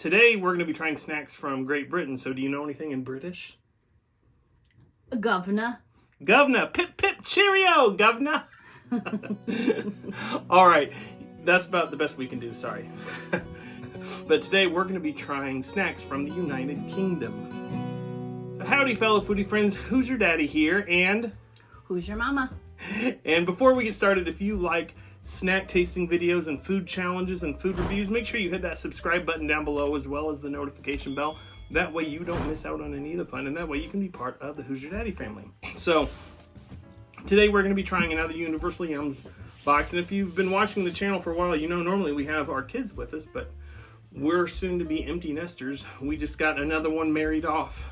Today we're going to be trying snacks from Great Britain. So do you know anything in British? Governor. Governor. Pip pip cheerio, governor. All right. That's about the best we can do. Sorry. But today we're going to be trying snacks from the United Kingdom. So howdy fellow foodie friends. Hoosier Daddy here and... Who's your mama? And before we get started, if you like snack tasting videos and food challenges and food reviews, make sure you hit that subscribe button down below as well as the notification bell. That way you don't miss out on any of the fun, and that way you can be part of the Hoosier Daddy family. So today we're going to be trying another Universal Yums box, and if you've been watching the channel for a while, you know normally we have our kids with us, but we're soon to be empty nesters. We just got another one married off.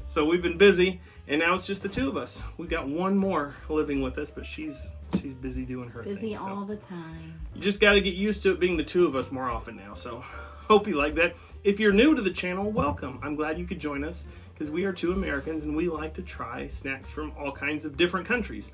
So we've been busy, and now it's just the two of us. We've got one more living with us, but she's busy doing her thing. Busy all the time. You just got to get used to it being the two of us more often now. So hope you like that. If you're new to the channel, welcome. I'm glad you could join us because we are two Americans and we like to try snacks from all kinds of different countries.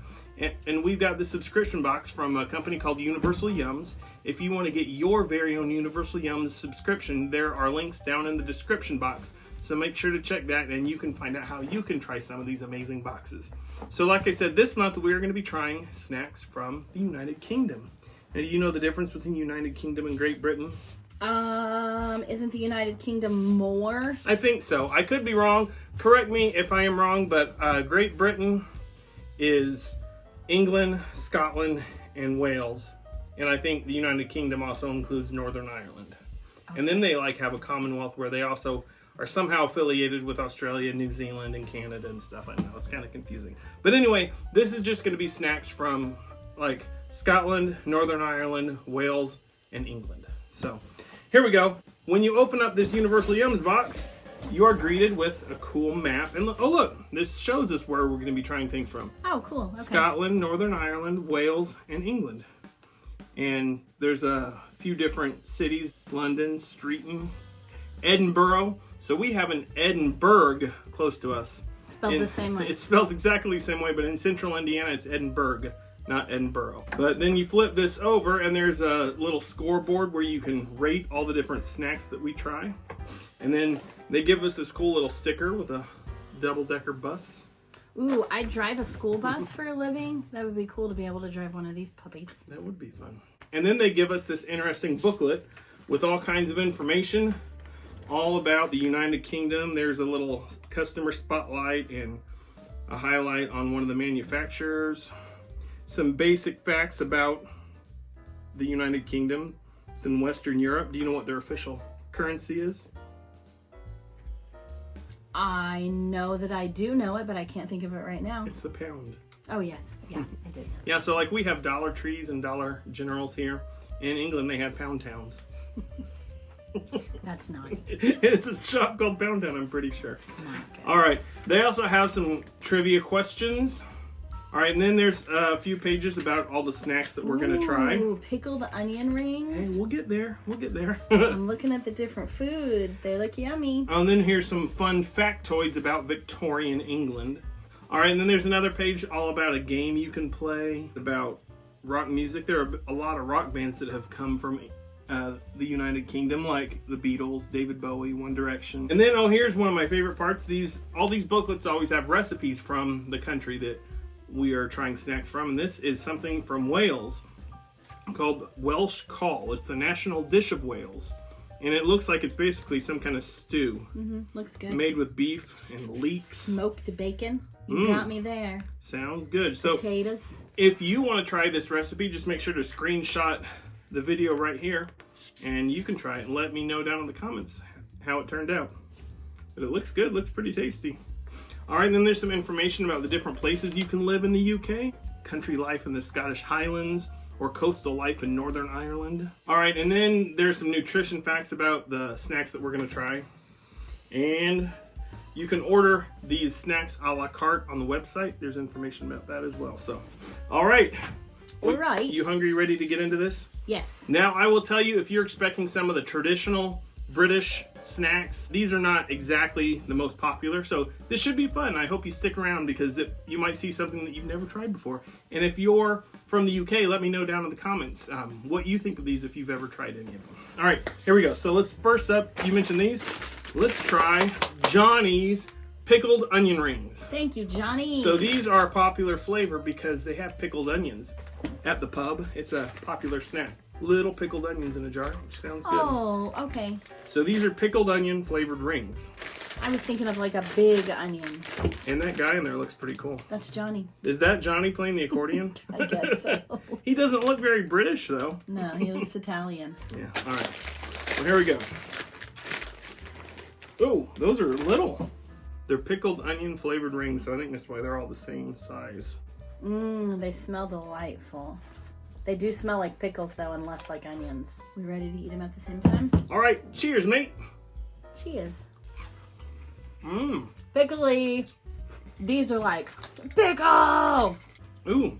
And we've got the subscription box from a company called Universal Yums. If you want to get your very own Universal Yums subscription, there are links down in the description box. So make sure to check that and you can find out how you can try some of these amazing boxes. So like I said, this month we are going to be trying snacks from the United Kingdom. Now, do you know the difference between United Kingdom and Great Britain? Isn't the United Kingdom more? I think so. I could be wrong. Correct me if I am wrong, but Great Britain is England, Scotland, and Wales. And I think the United Kingdom also includes Northern Ireland. Okay. And then they have a Commonwealth where they also are somehow affiliated with Australia, New Zealand, and Canada and stuff. I know, it's kind of confusing. But anyway, this is just going to be snacks from Scotland, Northern Ireland, Wales, and England. So here we go. When you open up this Universal Yums box, you are greeted with a cool map. And oh look, this shows us where we're going to be trying things from. Oh, cool. Okay. Scotland, Northern Ireland, Wales, and England. And there's a few different cities: London, Streatham, Edinburgh. So we have an Edinburgh close to us. Spelled the same way. It's spelled exactly the same way, but in central Indiana it's Edinburgh, not Edinburgh. But then you flip this over and there's a little scoreboard where you can rate all the different snacks that we try. And then they give us this cool little sticker with a double-decker bus. Ooh, I drive a school bus for a living. That would be cool to be able to drive one of these puppies. That would be fun. And then they give us this interesting booklet with all kinds of information all about the United Kingdom. There's a little customer spotlight and a highlight on one of the manufacturers. Some basic facts about the United Kingdom. It's in Western Europe. Do you know what their official currency is? I know that I do know it, but I can't think of it right now. It's the pound. Oh, yes. Yeah, I did know. Yeah, so we have Dollar Trees and Dollar Generals here. In England, they have Pound Towns. That's not. It's a shop called Pound Town, I'm pretty sure. Not good. All right, they also have some trivia questions. All right, and then there's a few pages about all the snacks that we're going to try. Ooh, pickled onion rings. Hey, we'll get there. We'll get there. I'm looking at the different foods. They look yummy. And then here's some fun factoids about Victorian England. All right, and then there's another page all about a game you can play about rock music. There are a lot of rock bands that have come from the United Kingdom, like the Beatles, David Bowie, One Direction. And then, here's one of my favorite parts. All these booklets always have recipes from the country that we are trying snacks from. And this is something from Wales called Welsh Cawl. It's the national dish of Wales. And it looks like it's basically some kind of stew. Mm-hmm. Looks good. Made with beef and leeks. Smoked bacon. You got me there. Sounds good. So potatoes. If you want to try this recipe, just make sure to screenshot the video right here and you can try it and let me know down in the comments how it turned out. But it looks good, looks pretty tasty. All right, and then there's some information about the different places you can live in the UK. Country life in the Scottish Highlands or coastal life in Northern Ireland. All right, and then there's some nutrition facts about the snacks that we're gonna try. And you can order these snacks a la carte on the website. There's information about that as well. So, all right. All right. You hungry, ready to get into this? Yes. Now, I will tell you, if you're expecting some of the traditional British snacks. These are not exactly the most popular, so this should be fun. I hope you stick around because you might see something that you've never tried before. And if you're from the UK, let me know down in the comments what you think of these if you've ever tried any of them. All right, here we go. So let's first up, you mentioned these. Let's try Johnny's pickled onion rings. Thank you, Johnny. So these are a popular flavor because they have pickled onions at the pub. It's a popular snack. Little pickled onions in a jar, which sounds good. Oh, okay. So these are pickled onion flavored rings. I was thinking of like a big onion. And that guy in there looks pretty cool. That's Johnny. Is that Johnny playing the accordion? I guess so. He doesn't look very British though. No, he looks Italian. Yeah, all right. Well, here we go. Oh, those are little. They're pickled onion flavored rings, so I think that's why they're all the same size. They smell delightful. They do smell like pickles though, and less like onions. We ready to eat them at the same time? All right, cheers, mate. Cheers. Mmm. Pickly. These are like pickle. Ooh.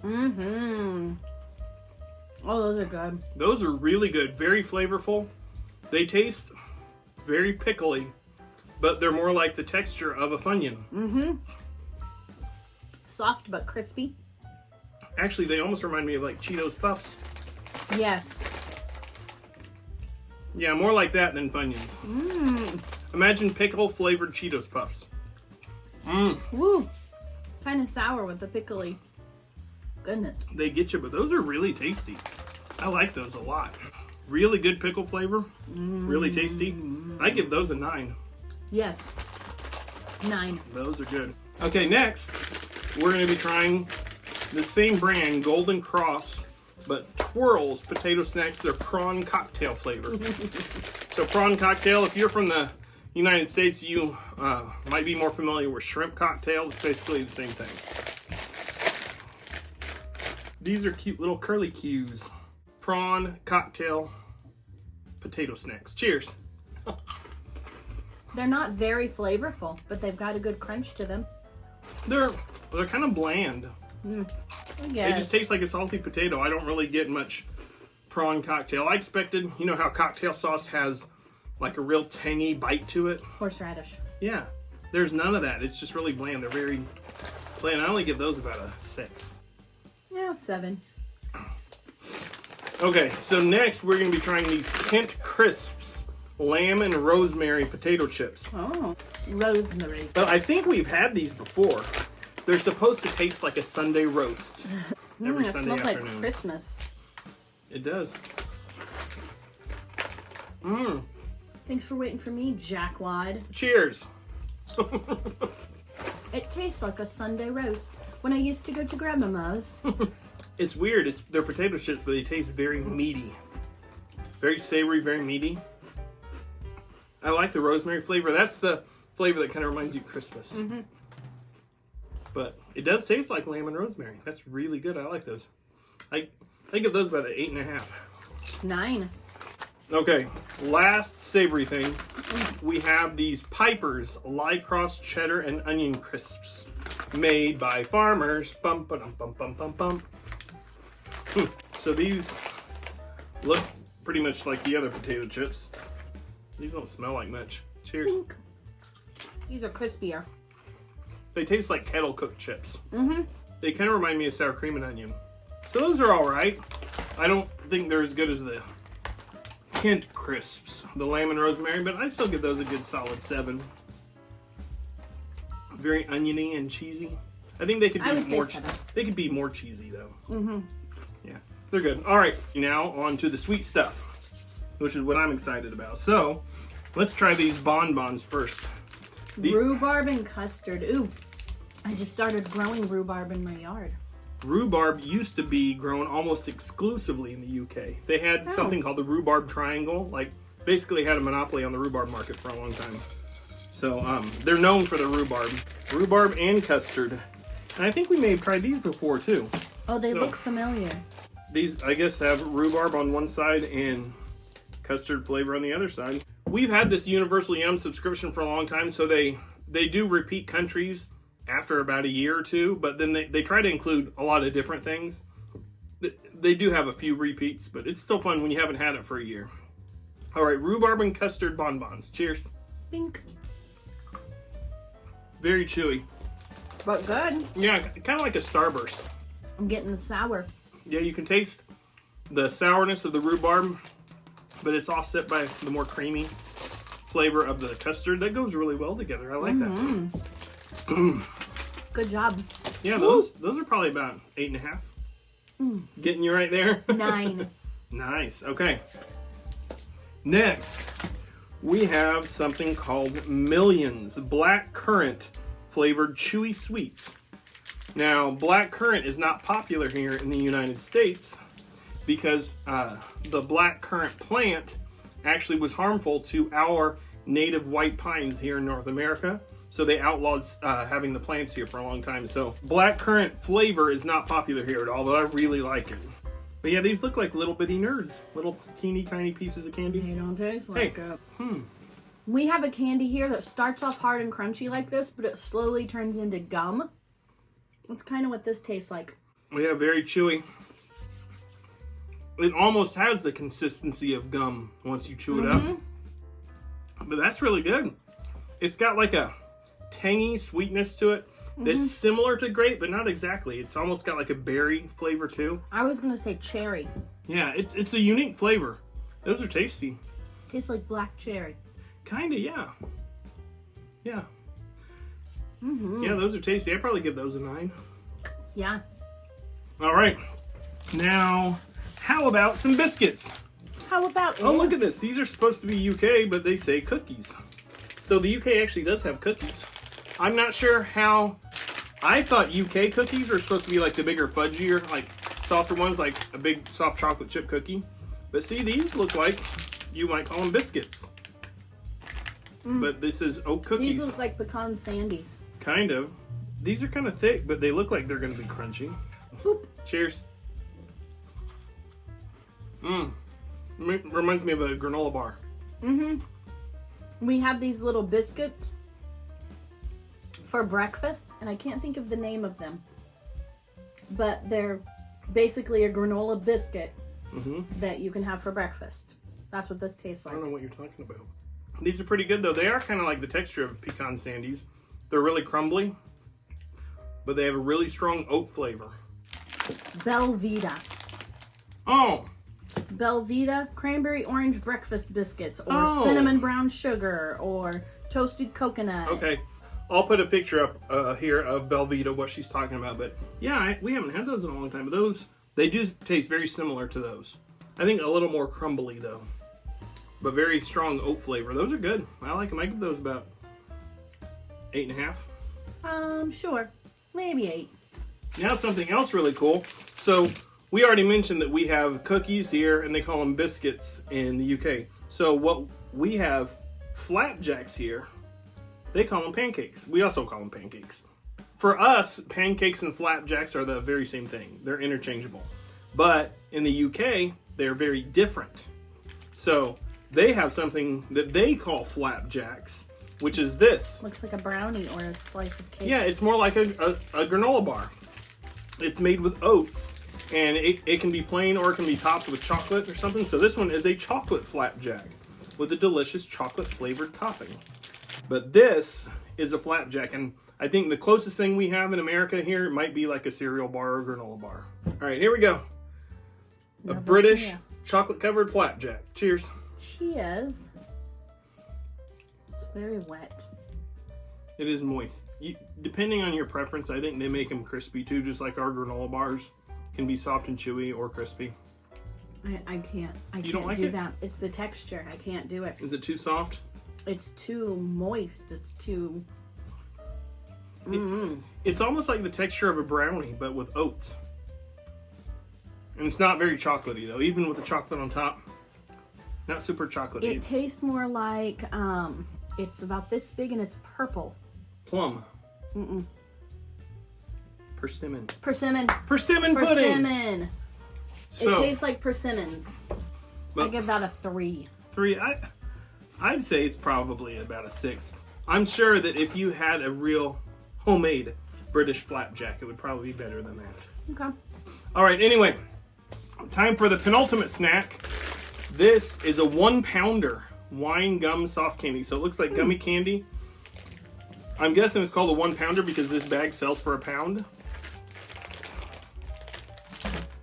Mm-hmm. Oh, those are good. Those are really good. Very flavorful. They taste very pickly, but they're more like the texture of a Funyun. Mm-hmm. Soft but crispy. Actually, they almost remind me of like Cheetos Puffs. Yes. Yeah, more like that than Funyuns. Mmm. Imagine pickle flavored Cheetos Puffs. Mmm. Woo. Kind of sour with the pickly. Goodness. They get you, but those are really tasty. I like those a lot. Really good pickle flavor. Really tasty. I give those a 9. Yes. 9. Those are good. Okay, next, we're going to be trying the same brand, Golden Cross, but Twirls potato snacks. They're prawn cocktail flavor. So prawn cocktail, if you're from the United States, you might be more familiar with shrimp cocktail. It's basically the same thing. These are cute little curly cues. Prawn cocktail potato snacks. Cheers. They're not very flavorful, but they've got a good crunch to them. They're kind of bland. I They guess. just taste like a salty potato. I don't really get much prawn cocktail. I expected, you know how cocktail sauce has like a real tangy bite to it? Horseradish. Yeah. There's none of that. It's just really bland. They're very bland. I only give those about a 6. Yeah, 7. Okay, so next we're going to be trying these Kent Crisps lamb and rosemary potato chips. Oh, rosemary. But I think we've had these before. They're supposed to taste like a Sunday roast every It Sunday smells afternoon. like Christmas. It does. Mmm. Thanks for waiting for me, jackwad. Cheers. It tastes like a Sunday roast. When I used to go to Grandmama's. It's weird. They're potato chips, but they taste very meaty. Very savory, very meaty. I like the rosemary flavor. That's the flavor that kind of reminds you of Christmas. Mm-hmm. But it does taste like lamb and rosemary. That's really good. I like those. I give those about an 8.5. 9. Okay, last savory thing. We have these Piper's light cross cheddar and onion crisps made by farmers. Bum, ba-dum, bum, bum, bum, bum. So these look pretty much like the other potato chips. These don't smell like much. Cheers. Pink. These are crispier. They taste like kettle cooked chips. Mm-hmm. They kind of remind me of sour cream and onion. So those are all right. I don't think they're as good as the Kent Crisps, the lamb and rosemary, but I still give those a good solid 7. Very oniony and cheesy. I think they could I would be say more. 7. They could be more cheesy though. Mm-hmm. Yeah, they're good. All right, now on to the sweet stuff, which is what I'm excited about. So let's try these bonbons first. Rhubarb and custard. Ooh, I just started growing rhubarb in my yard. Rhubarb used to be grown almost exclusively in the UK. They had something called the rhubarb triangle, like basically had a monopoly on the rhubarb market for a long time. So they're known for the rhubarb and custard. And I think we may have tried these before too. Oh, they So, look familiar. These, I guess, have rhubarb on one side and custard flavor on the other side. We've had this Universal Yum subscription for a long time, so they do repeat countries after about a year or two, but then they try to include a lot of different things. They do have a few repeats, but it's still fun when you haven't had it for a year. All right, rhubarb and custard bonbons. Cheers. Pink. Very chewy. But good. Yeah, kind of like a Starburst. I'm getting the sour. Yeah, you can taste the sourness of the rhubarb, but it's offset by the more creamy flavor of the custard. That goes really well together. I like that. Good job. Yeah, those are probably about 8.5. Getting you right there. 9. Nice. Okay. Next, we have something called Millions Black Currant flavored chewy sweets. Now, black currant is not popular here in the United States because the black currant plant actually was harmful to our native white pines here in North America. So they outlawed having the plants here for a long time. So black currant flavor is not popular here at all, but I really like it. But yeah, these look like little bitty nerds. Little teeny tiny pieces of candy. They don't taste like Hey. it. We have a candy here that starts off hard and crunchy like this, but it slowly turns into gum. That's kind of what this tastes like. Yeah, very chewy. It almost has the consistency of gum once you chew it up. But that's really good. It's got like a tangy sweetness to it that's similar to grape, but not exactly. It's almost got like a berry flavor too. I was going to say cherry. Yeah, it's a unique flavor. Those are tasty. Tastes like black cherry. Kinda, yeah. Yeah. Yeah, those are tasty. I'd probably give those a 9. Yeah. All right. Now, how about some biscuits? How about Oh, look at this. These are supposed to be UK, but they say cookies. So the UK actually does have cookies. I'm not sure how... I thought UK cookies were supposed to be like the bigger, fudgier, like softer ones, like a big soft chocolate chip cookie. But see, these look like you might call them biscuits. But this is Oat Cookies. These look like pecan sandies. Kind of. These are kind of thick, but they look like they're going to be crunchy. Boop. Cheers. Reminds me of a granola bar. We have these little biscuits for breakfast, and I can't think of the name of them. But they're basically a granola biscuit that you can have for breakfast. That's what this tastes I like. don't know what you're talking about. These are pretty good, though. They are kind of like the texture of pecan sandies. They're really crumbly, but they have a really strong oat flavor. Velveeta. Oh! Velveeta cranberry orange breakfast biscuits, or cinnamon brown sugar, or toasted coconut. Okay. I'll put a picture up here of Velveeta, what she's talking about. But yeah, we haven't had those in a long time. But those, they do taste very similar to those. I think a little more crumbly, though. But very strong oat flavor. Those are good. I like them. I give those about 8.5. Sure. Maybe 8. Now something else really cool. So we already mentioned that we have cookies here, and they call them biscuits in the UK. So what we have, flapjacks here, they call them pancakes. We also call them pancakes. For us, pancakes and flapjacks are the very same thing. They're interchangeable. But in the UK, they're very different. So they have something that they call flapjacks, which is this. Looks like a brownie or a slice of cake. Yeah, it's more like a granola bar. It's made with oats, and it can be plain or it can be topped with chocolate or something. So this one is a chocolate flapjack with a delicious chocolate flavored topping. But this is a flapjack, and I think the closest thing we have in America here might be like a cereal bar or granola bar. All right, here we go. A British chocolate covered flapjack. Cheers. Cheers. It's very wet. It is moist. Depending on your preference, I think they make them crispy too, just like our granola bars can be soft and chewy or crispy. I can't. I You don't can't like do it? that. It's the texture. I can't do it. Is it too soft? It's too moist. It's too... It's almost like the texture of a brownie, but with oats. And it's not very chocolatey though, even with the chocolate on top. Not super chocolatey. It tastes more like, it's about this big and it's purple. Plum. Persimmon. Persimmon. Persimmon pudding! Persimmon. So, It tastes like persimmons. I give that a 3. 3, I'd say it's probably about a 6. I'm sure that if you had a real homemade British flapjack, it would probably be better than that. Okay. All right, anyway, time for the penultimate snack. This is a 1 pounder wine gum soft candy. So it looks like gummy candy. I'm guessing it's called a 1 pounder because this bag sells for £1.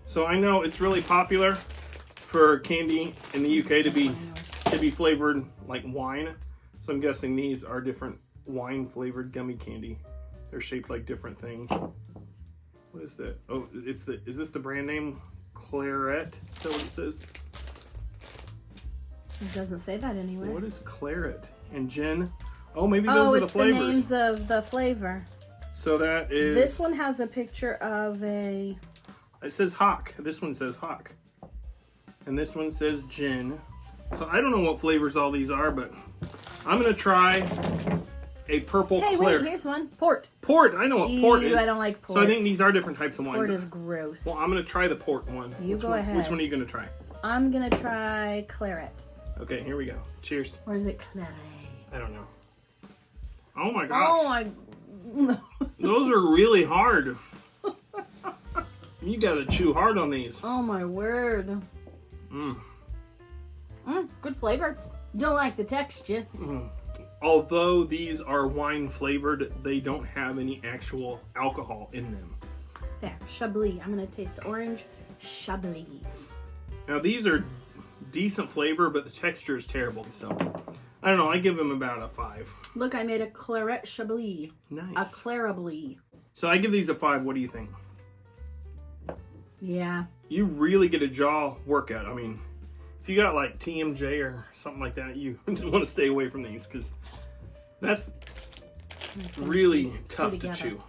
So I know it's really popular for candy in the UK to be flavored like wine. So I'm guessing these are different wine flavored gummy candy. They're shaped like different things. What is that? Oh, is this the brand name? Claret? Is that what it says? It doesn't say that anywhere. What is Claret and gin? Oh, maybe those are the flavors. Oh, it's the names of the flavor. So that is... This one has a picture of a... It says Hawk. This one says Hawk. And this one says gin. So I don't know what flavors all these are, but I'm going to try a purple Hey, Claret. wait, here's one. Port. Port. I know what port is. I don't like port. So I think these are different types of wines. Port is gross. Well, I'm going to try the port one. You go ahead. Which one are you going to try? I'm going to try Claret. Okay, here we go. Cheers. Or is it Claret? I don't know. Oh my gosh. Oh my... Those are really hard. You gotta chew hard on these. Oh my word. Good flavor. Don't like the texture. Although these are wine flavored, they don't have any actual alcohol in them. There, Chablis. I'm gonna taste the orange Chablis. Now these are decent flavor, but the texture is terrible. So I don't know. I give them about a 5. Look, I made a Claret Chablis. Nice. A Clarablis. So I give these a 5. What do you think? Yeah. You really get a jaw workout. I mean, if you got like TMJ or something like that, you want to stay away from these because that's really tough to chew.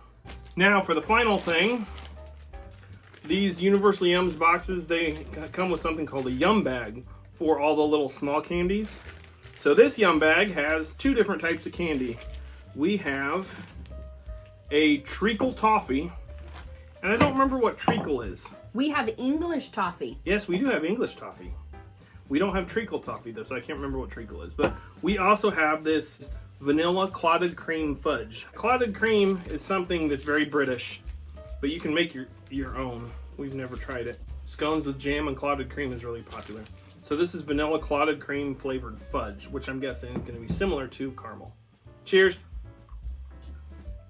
Now for the final thing, these Universal Yums boxes, they come with something called a Yum bag for all the little small candies. So this Yum bag has 2 different types of candy. We have a treacle toffee, and I don't remember what treacle is. We have English toffee. Yes, we do have English toffee. We don't have treacle toffee though, so I can't remember what treacle is. But we also have this vanilla clotted cream fudge. Clotted cream is something that's very British, but you can make your own. We've never tried it. Scones with jam and clotted cream is really popular. So this is vanilla clotted cream flavored fudge, which I'm guessing is going to be similar to caramel. Cheers.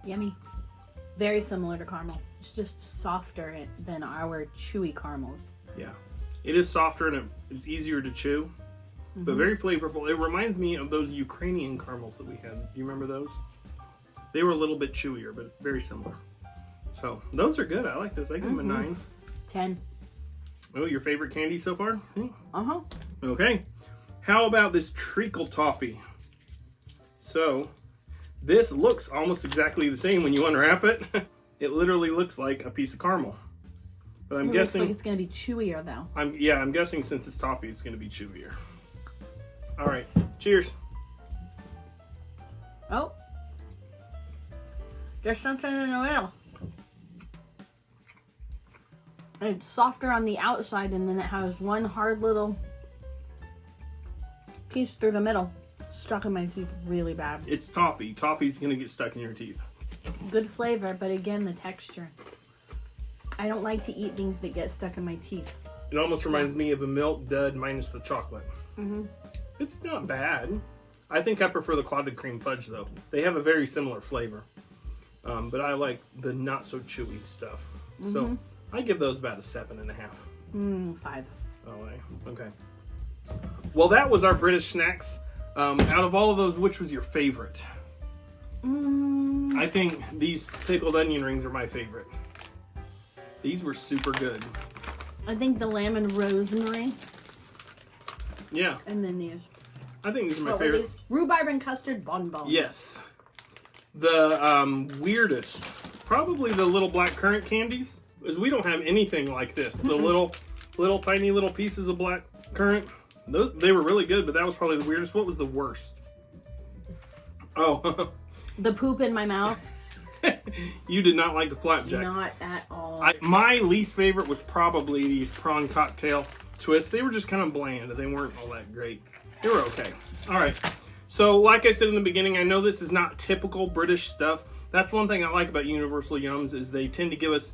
Yummy. Very similar to caramel. It's just softer than our chewy caramels. Yeah. It is softer and it's easier to chew, but very flavorful. It reminds me of those Ukrainian caramels that we had. Do you remember those? They were a little bit chewier, but very similar. So those are good. I like those. I give them a 9. 10. Oh, your favorite candy so far? Uh-huh. Okay. How about this treacle toffee? So this looks almost exactly the same when you unwrap it. It literally looks like a piece of caramel. But I'm guessing looks like it's going to be chewier though. I'm guessing since it's toffee, it's going to be chewier. All right. Cheers. Oh. There's something in the middle. It's softer on the outside, and then it has one hard little piece through the middle. Stuck in my teeth really bad. It's toffee. Toffee's going to get stuck in your teeth. Good flavor, but again, the texture. I don't like to eat things that get stuck in my teeth. It almost reminds me of a Milk Dud minus the chocolate. It's not bad. I think I prefer the clotted cream fudge, though. They have a very similar flavor. But I like the not so chewy stuff. So I give those about a 7.5. 5. Oh, okay. Well, that was our British snacks. Out of all of those, which was your favorite? I think these pickled onion rings are my favorite. These were super good. I think the lamb and rosemary. Yeah. And then these. I think these are my What favorite. were these? Rhubarb and custard bonbons. Yes. The weirdest, probably the little black currant candies, is we don't have anything like this. The little tiny little pieces of black currant. They were really good, but that was probably the weirdest. What was the worst? Oh. The poop in my mouth. You did not like the flapjack. Not at all. My least favorite was probably these prawn cocktail twists. They were just kind of bland. They weren't all that great. They were okay. All right. So like I said in the beginning, I know this is not typical British stuff. That's one thing I like about Universal Yums is they tend to give us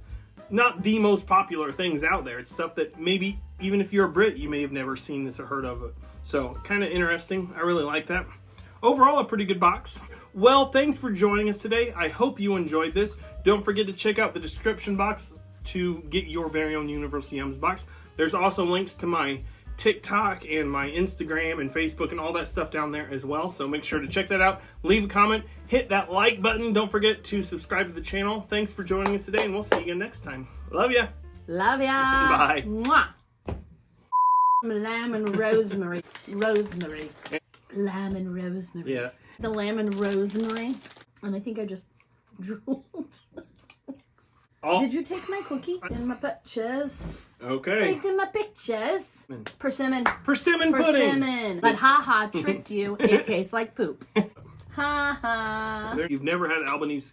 not the most popular things out there. It's stuff that maybe, even if you're a Brit, you may have never seen this or heard of it. So, kind of interesting. I really like that. Overall, a pretty good box. Well, thanks for joining us today. I hope you enjoyed this. Don't forget to check out the description box to get your very own Universal Yums box. There's also links to my TikTok and my Instagram and Facebook and all that stuff down there as well. So make sure to check that out. Leave a comment. Hit that like button. Don't forget to subscribe to the channel. Thanks for joining us today, and we'll see you again next time. Love ya. Love ya. Bye. Mwah. Lamb and rosemary. Rosemary. Lamb and rosemary. Yeah. The lamb and rosemary. And I think I just drooled. Did you take my cookie in my pictures? Okay. Saved in my pictures. Persimmon. Persimmon pudding. Persimmon. But haha, tricked you. It tastes like poop. Ha ha. You've never had Albanese.